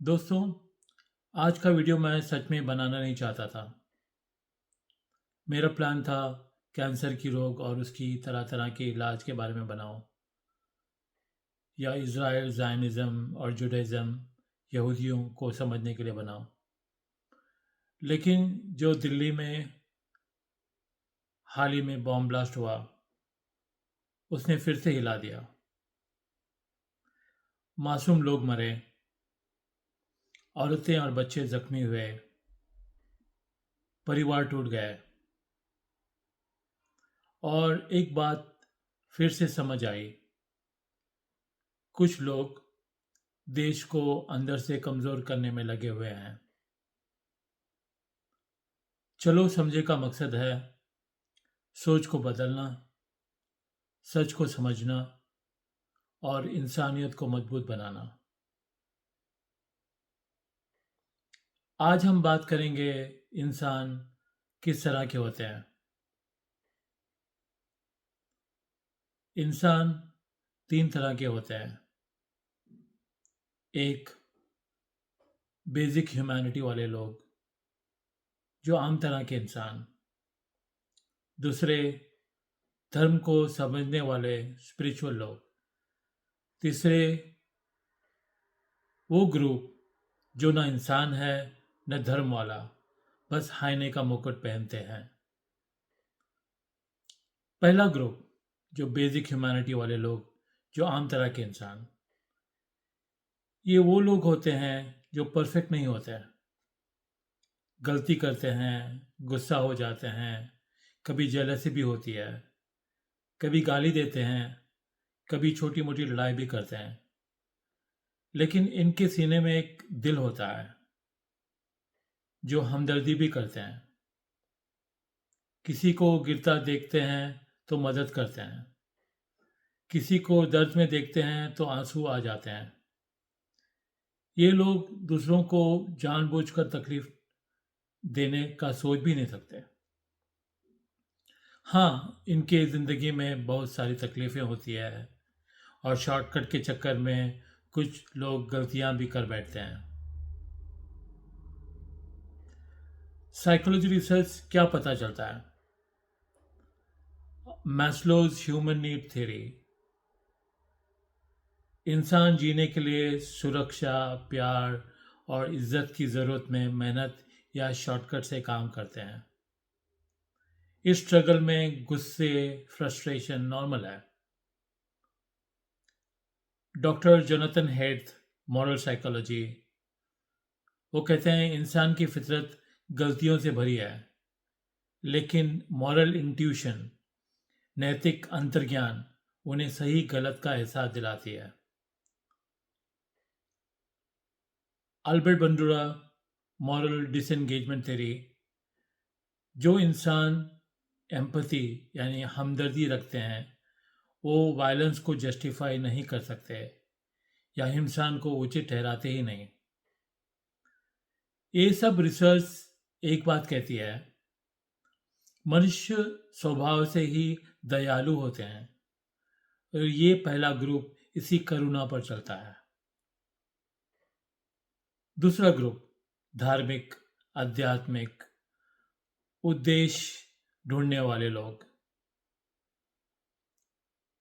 दोस्तों, आज का वीडियो मैं सच में बनाना नहीं चाहता था। मेरा प्लान था कैंसर की रोग और उसकी तरह तरह के इलाज के बारे में बनाऊं, या इज़राइल ज़ायनिज़्म और जुडाइज़्म यहूदियों को समझने के लिए बनाऊं। लेकिन जो दिल्ली में हाल ही में बॉम्ब ब्लास्ट हुआ, उसने फिर से हिला दिया। मासूम लोग मरे, औरतें और बच्चे जख्मी हुए, परिवार टूट गए। और एक बात फिर से समझ आई, कुछ लोग देश को अंदर से कमज़ोर करने में लगे हुए हैं। चलो समझे का मकसद है सोच को बदलना, सच को समझना और इंसानियत को मजबूत बनाना। आज हम बात करेंगे इंसान किस तरह के होते हैं। इंसान तीन तरह के होते हैं। एक, बेसिक ह्यूमैनिटी वाले लोग, जो आम तरह के इंसान। दूसरे, धर्म को समझने वाले स्पिरिचुअल लोग। तीसरे, वो ग्रुप जो ना इंसान है न धर्म वाला, बस हाईने का मुकुट पहनते हैं। पहला ग्रुप, जो बेसिक ह्यूमैनिटी वाले लोग, जो आम तरह के इंसान। ये वो लोग होते हैं जो परफेक्ट नहीं होते हैं, गलती करते हैं, गुस्सा हो जाते हैं, कभी जेलसी भी होती है, कभी गाली देते हैं, कभी छोटी मोटी लड़ाई भी करते हैं। लेकिन इनके सीने में एक दिल होता है, जो हमदर्दी भी करते हैं। किसी को गिरता देखते हैं तो मदद करते हैं, किसी को दर्द में देखते हैं तो आंसू आ जाते हैं। ये लोग दूसरों को जानबूझकर तकलीफ देने का सोच भी नहीं सकते। हाँ, इनके ज़िंदगी में बहुत सारी तकलीफ़ें होती है और शॉर्टकट के चक्कर में कुछ लोग गलतियाँ भी कर बैठते हैं। साइकोलॉजी रिसर्च क्या पता चलता है? Maslow's human need theory. इंसान जीने के लिए सुरक्षा, प्यार और इज्जत की ज़रूरत में मेहनत या शॉर्टकट से काम करते हैं। इस स्ट्रगल में गुस्से, फ्रस्ट्रेशन नॉर्मल है। डॉक्टर जोनाथन हेड्थ, मॉरल साइकोलॉजी, वो कहते हैं इंसान की फितरत गलतियों से भरी है, लेकिन मॉरल इंट्यूशन, नैतिक अंतर्ज्ञान, उन्हें सही गलत का एहसास दिलाती है। Albert Bandura, moral disengagement theory, जो इंसान एम्पैथी यानी हमदर्दी रखते हैं, वो वायलेंस को जस्टिफाई नहीं कर सकते या हिंसा को उचित ठहराते ही नहीं। ये सब रिसर्च एक बात कहती है, मनुष्य स्वभाव से ही दयालु होते हैं और ये पहला ग्रुप इसी करुणा पर चलता है। दूसरा ग्रुप, धार्मिक, आध्यात्मिक, उद्देश्य ढूंढने वाले लोग।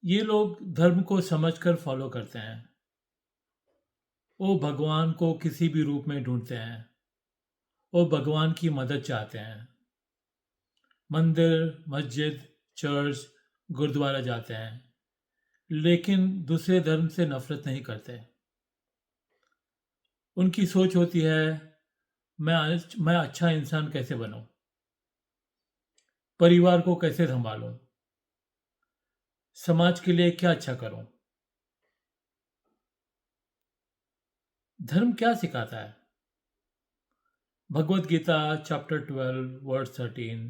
ये लोग धर्म को समझकर फॉलो करते हैं। वो भगवान को किसी भी रूप में ढूंढते हैं। वो भगवान की मदद चाहते हैं। मंदिर, मस्जिद, चर्च, गुरुद्वारा जाते हैं, लेकिन दूसरे धर्म से नफरत नहीं करते। उनकी सोच होती है, मैं अच्छा इंसान कैसे बनूं, परिवार को कैसे संभालूं, समाज के लिए क्या अच्छा करूं। धर्म क्या सिखाता है? भगवत गीता चैप्टर 12 वर्स 13,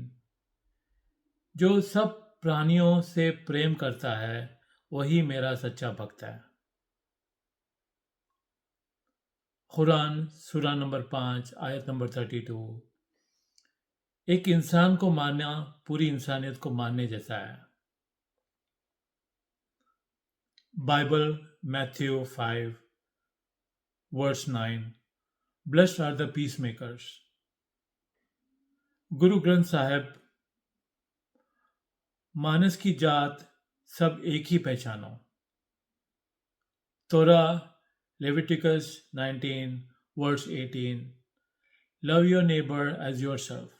जो सब प्राणियों से प्रेम करता है वही मेरा सच्चा भक्त है। कुरान सूरा नंबर 5 आयत नंबर 32, एक इंसान को मारना पूरी इंसानियत को मारने जैसा है। Bible Matthew 5 verse 9, Blessed are the peacemakers. Guru Granth Sahib, मानस की जात सब एक ही पहचानो। Torah, Leviticus 19 verse 18, love your neighbour as your self.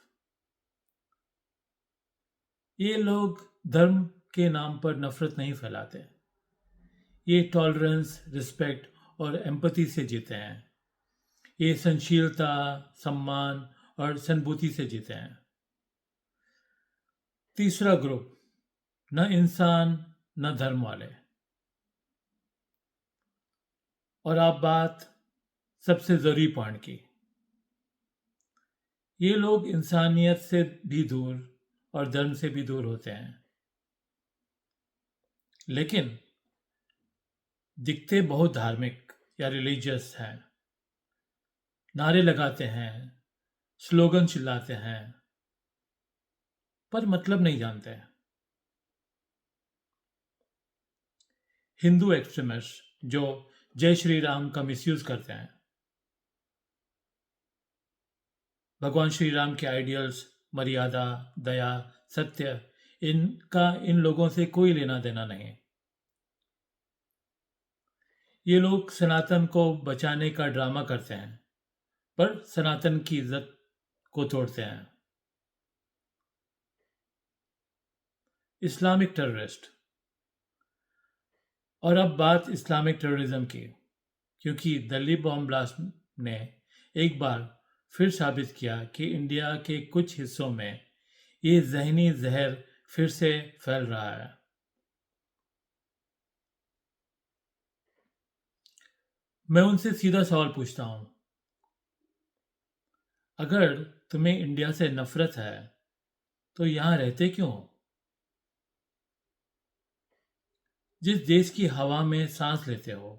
ये लोग धर्म के नाम पर नफरत नहीं फैलाते। ये टॉलरेंस, रिस्पेक्ट और एम्पैथी से जीते हैं। ये सहनशीलता, सम्मान और सहानुभूति से जीते हैं। तीसरा ग्रुप, न इंसान न धर्म वाले। और आप बात सबसे जरूरी पॉइंट की। ये लोग इंसानियत से भी दूर और धर्म से भी दूर होते हैं, लेकिन दिखते बहुत धार्मिक या रिलीजियस हैं। नारे लगाते हैं, स्लोगन चिल्लाते हैं, पर मतलब नहीं जानते। हिंदू एक्सट्रीमिस्ट जो जय श्री राम का मिसयूज करते हैं। भगवान श्री राम के आइडियल्स, मर्यादा, दया, सत्य, इनका इन लोगों से कोई लेना देना नहीं। ये लोग सनातन को बचाने का ड्रामा करते हैं, पर सनातन की इज्जत को तोड़ते हैं। Islamic terrorist. और अब बात इस्लामिक टेररिज्म की, क्योंकि दिल्ली बॉम्ब ब्लास्ट ने एक बार फिर साबित किया कि इंडिया के कुछ हिस्सों में ये जहनी जहर फिर से फैल रहा है। मैं उनसे सीधा सवाल पूछता हूं, अगर तुम्हें इंडिया से नफरत है तो यहां रहते क्यों? जिस देश की हवा में सांस लेते हो,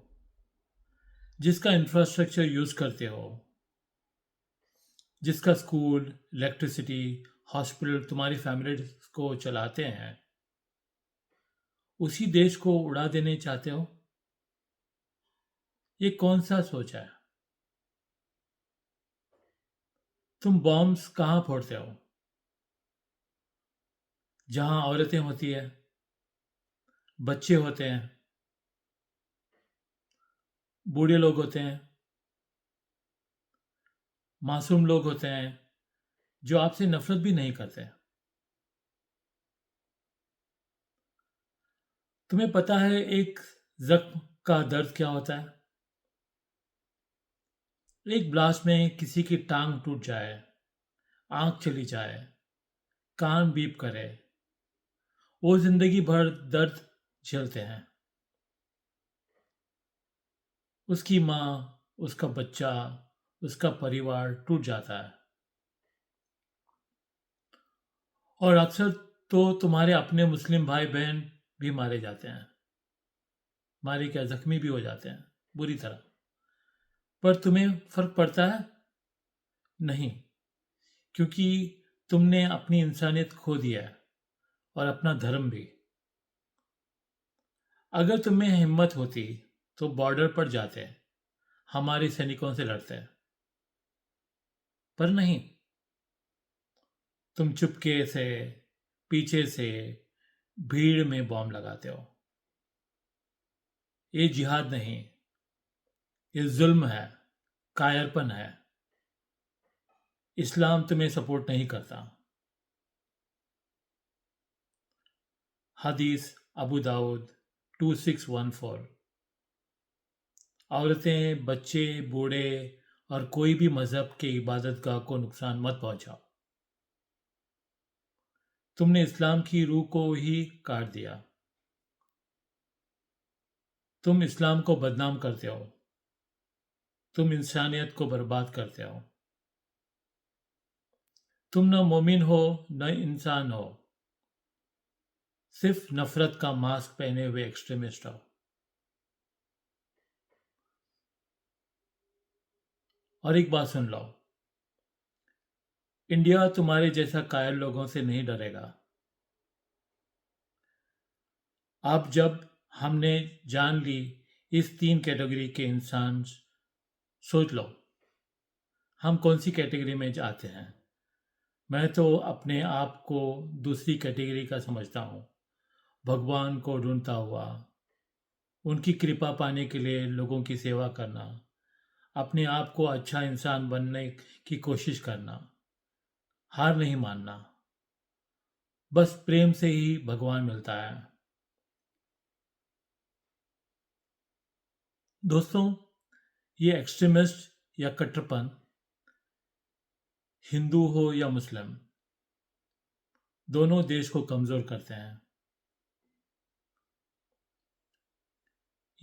जिसका इंफ्रास्ट्रक्चर यूज करते हो, जिसका स्कूल, इलेक्ट्रिसिटी, हॉस्पिटल तुम्हारी फैमिली को चलाते हैं, उसी देश को उड़ा देने चाहते हो? ये कौन सा सोच है? तुम बॉम्ब्स कहाँ फोड़ते हो? जहां औरतें होती है, बच्चे होते हैं, बूढ़े लोग होते हैं, मासूम लोग होते हैं जो आपसे नफरत भी नहीं करते। तुम्हें पता है एक जख्म का दर्द क्या होता है? एक ब्लास्ट में किसी की टांग टूट जाए, आंख चली जाए, कान बीप करे, वो जिंदगी भर दर्द झेलते हैं। उसकी माँ, उसका बच्चा, उसका परिवार टूट जाता है। और अक्सर तो तुम्हारे अपने मुस्लिम भाई बहन भी मारे जाते हैं। मारे क्या, जख्मी भी हो जाते हैं बुरी तरह। पर तुम्हें फर्क पड़ता है? नहीं, क्योंकि तुमने अपनी इंसानियत खो दिया है और अपना धर्म भी। अगर तुम्हें हिम्मत होती तो बॉर्डर पर जाते, हमारे सैनिकों से लड़ते, पर नहीं। तुम चुपके से, पीछे से, भीड़ में बॉम्ब लगाते हो। ये जिहाद नहीं, ये जुल्म है, कायरपन है। इस्लाम तुम्हें सपोर्ट नहीं करता। हदीस अबू दाऊद 2614। औरतें, बच्चे, बूढ़े और कोई भी मजहब के इबादतगाह को नुकसान मत पहुंचाओ। तुमने इस्लाम की रूह को ही काट दिया। तुम इस्लाम को बदनाम करते हो। तुम इंसानियत को बर्बाद करते हो। तुम न मोमिन हो न इंसान हो, सिर्फ नफरत का मास्क पहने हुए एक्सट्रीमिस्ट हो। और एक बात सुन लो, इंडिया तुम्हारे जैसा कायर लोगों से नहीं डरेगा। अब जब हमने जान ली इस तीन कैटेगरी के इंसान, सोच लो, हम कौन सी कैटेगरी में आते हैं? मैं तो अपने आप को दूसरी कैटेगरी का समझता हूँ। भगवान को ढूंढता हुआ, उनकी कृपा पाने के लिए लोगों की सेवा करना, अपने आप को अच्छा इंसान बनने की कोशिश करना, हार नहीं मानना। बस प्रेम से ही भगवान मिलता है। दोस्तों, ये एक्सट्रीमिस्ट या कट्टरपन, हिंदू हो या मुस्लिम, दोनों देश को कमजोर करते हैं।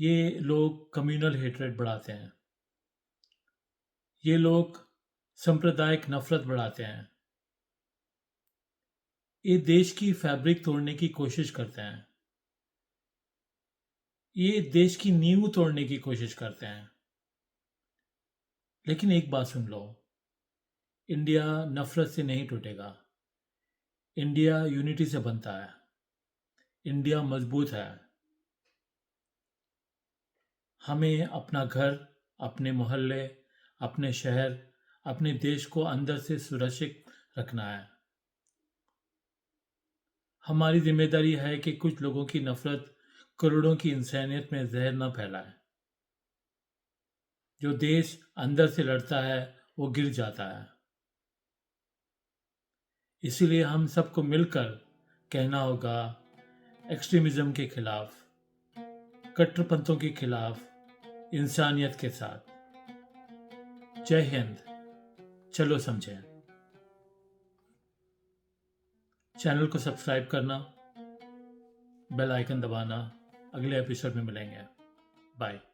ये लोग कम्युनल हेट्रेड बढ़ाते हैं। ये लोग सांप्रदायिक नफरत बढ़ाते हैं। ये देश की फैब्रिक तोड़ने की कोशिश करते हैं। ये देश की नींव तोड़ने की कोशिश करते हैं। लेकिन एक बात सुन लो, इंडिया नफरत से नहीं टूटेगा। इंडिया यूनिटी से बनता है। इंडिया मजबूत है। हमें अपना घर, अपने मोहल्ले, अपने शहर, अपने देश को अंदर से सुरक्षित रखना है। हमारी जिम्मेदारी है कि कुछ लोगों की नफरत करोड़ों की इंसानियत में जहर न फैलाए। जो देश अंदर से लड़ता है वो गिर जाता है। इसीलिए हम सबको मिलकर कहना होगा, एक्सट्रीमिज्म के खिलाफ, कट्टरपंथों के खिलाफ, इंसानियत के साथ। जय हिंद। चलो समझें। चैनल को सब्सक्राइब करना, बेल आइकन दबाना। अगले एपिसोड में मिलेंगे। बाय।